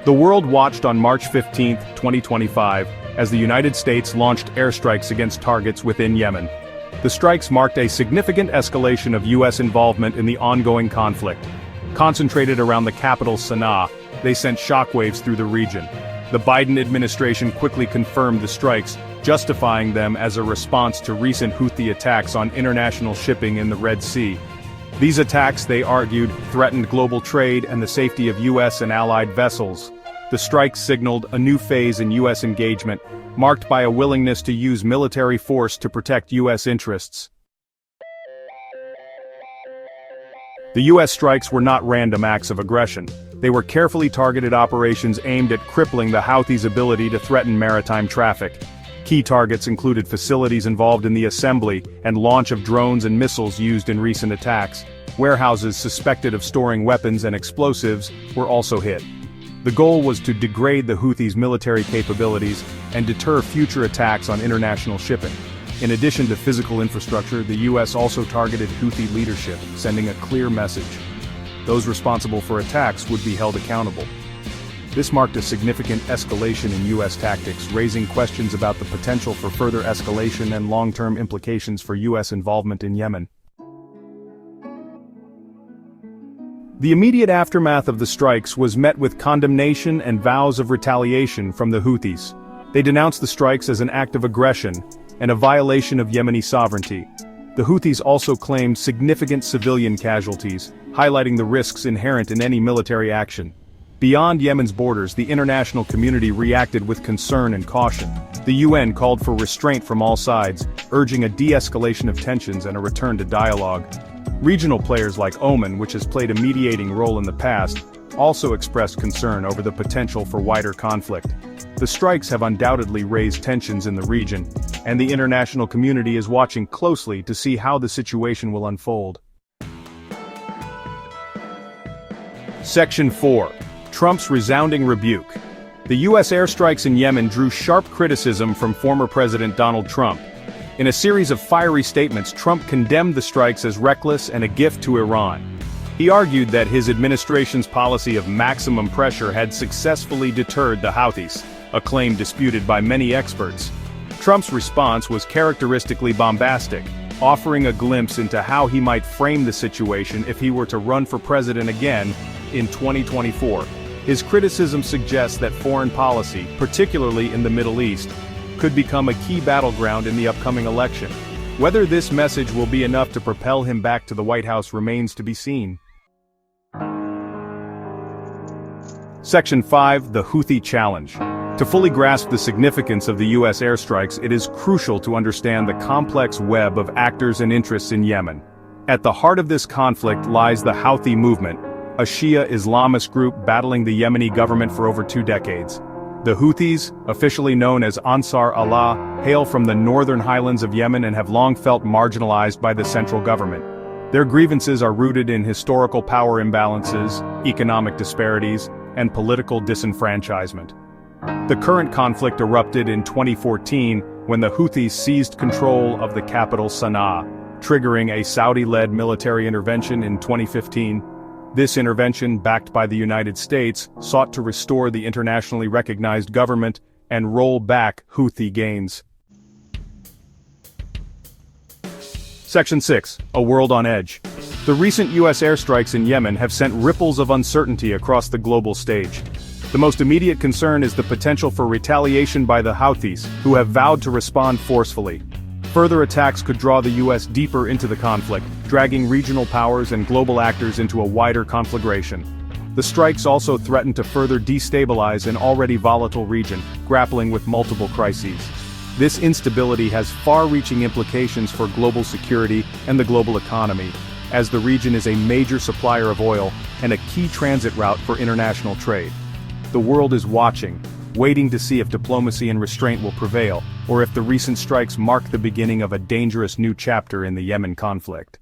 The world watched on March 15, 2025, as the United States launched airstrikes against targets within Yemen. The strikes marked a significant escalation of U.S. involvement in the ongoing conflict. Concentrated around the capital Sana'a, they sent shockwaves through the region. The Biden administration quickly confirmed the strikes, justifying them as a response to recent Houthi attacks on international shipping in the Red Sea. These attacks, they argued, threatened global trade and the safety of U.S. and allied vessels. The strikes signaled a new phase in U.S. engagement, marked by a willingness to use military force to protect U.S. interests. The U.S. strikes were not random acts of aggression. They were carefully targeted operations aimed at crippling the Houthis' ability to threaten maritime traffic. Key targets included facilities involved in the assembly and launch of drones and missiles used in recent attacks. Warehouses suspected of storing weapons and explosives were also hit. The goal was to degrade the Houthis' military capabilities and deter future attacks on international shipping. In addition to physical infrastructure, the U.S. also targeted Houthi leadership, sending a clear message. Those responsible for attacks would be held accountable. This marked a significant escalation in U.S. tactics, raising questions about the potential for further escalation and long-term implications for U.S. involvement in Yemen. The immediate aftermath of the strikes was met with condemnation and vows of retaliation from the Houthis. They denounced the strikes as an act of aggression and a violation of Yemeni sovereignty. The Houthis also claimed significant civilian casualties, highlighting the risks inherent in any military action. Beyond Yemen's borders, the international community reacted with concern and caution. The UN called for restraint from all sides, urging a de-escalation of tensions and a return to dialogue. Regional players like Oman, which has played a mediating role in the past, also expressed concern over the potential for wider conflict. The strikes have undoubtedly raised tensions in the region, and the international community is watching closely to see how the situation will unfold. Section 4. Trump's resounding rebuke. The U.S. airstrikes in Yemen drew sharp criticism from former President Donald Trump. In a series of fiery statements, Trump condemned the strikes as reckless and a gift to Iran. He argued that his administration's policy of maximum pressure had successfully deterred the Houthis, a claim disputed by many experts. Trump's response was characteristically bombastic, offering a glimpse into how he might frame the situation if he were to run for president again in 2024. His criticism suggests that foreign policy, particularly in the Middle East, could become a key battleground in the upcoming election. Whether this message will be enough to propel him back to the White House remains to be seen. Section 5. The Houthi Challenge. To fully grasp the significance of the U.S. airstrikes, it is crucial to understand the complex web of actors and interests in Yemen. At the heart of this conflict lies the Houthi movement, a Shia Islamist group battling the Yemeni government for over 2 decades. The Houthis, officially known as Ansar Allah, hail from the northern highlands of Yemen and have long felt marginalized by the central government. Their grievances are rooted in historical power imbalances, economic disparities, and political disenfranchisement. The current conflict erupted in 2014 when the Houthis seized control of the capital Sana'a, triggering a Saudi-led military intervention in 2015. This intervention, backed by the United States, sought to restore the internationally recognized government and roll back Houthi gains. Section 6. A world on edge. The recent U.S. airstrikes in Yemen have sent ripples of uncertainty across the global stage. The most immediate concern is the potential for retaliation by the Houthis, who have vowed to respond forcefully. Further attacks could draw the U.S. deeper into the conflict, dragging regional powers and global actors into a wider conflagration. The strikes also threaten to further destabilize an already volatile region, grappling with multiple crises. This instability has far-reaching implications for global security and the global economy, as the region is a major supplier of oil and a key transit route for international trade. The world is watching, waiting to see if diplomacy and restraint will prevail, or if the recent strikes mark the beginning of a dangerous new chapter in the Yemen conflict.